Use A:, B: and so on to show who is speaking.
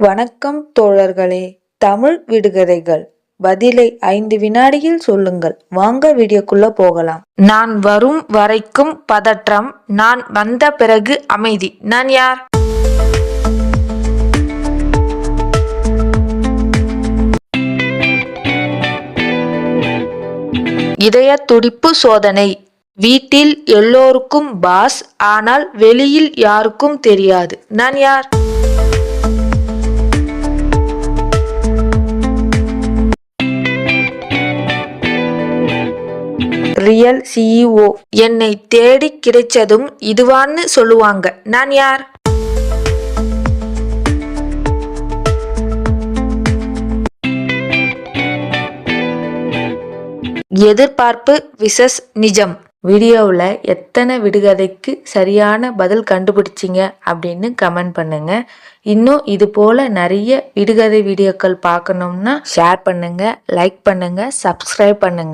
A: வணக்கம் தோழர்களே. தமிழ் விடுகதைகள் பதிலை 5 வினாடியில் சொல்லுங்கள். வாங்க வீடியோக்குள்ள போகலாம். நான் வரும் வரைக்கும் பதற்றம், நான் வந்த பிறகு அமைதி. நான் யார்? இதய துடிப்பு சோதனை. வீட்டில் எல்லோருக்கும் பாஸ், ஆனால் வெளியில் யாருக்கும் தெரியாது. நான் யார்? Real CEO. என்னை தேடி கிடைச்சதும் இதுவான்னு சொல்லுவாங்க. நான் யார்? எதிர்பார்ப்பு விசஸ் நிஜம். வீடியோவில் எத்தனை விடுகதைக்கு சரியான பதில் கண்டுபிடிச்சிங்க அப்படின்னு கமெண்ட் பண்ணுங்க. இன்னும் இது போல நிறைய விடுகதை வீடியோக்கள் பார்க்கணும்னா ஷேர் பண்ணுங்க, லைக் பண்ணுங்க, சப்ஸ்கிரைப் பண்ணுங்க.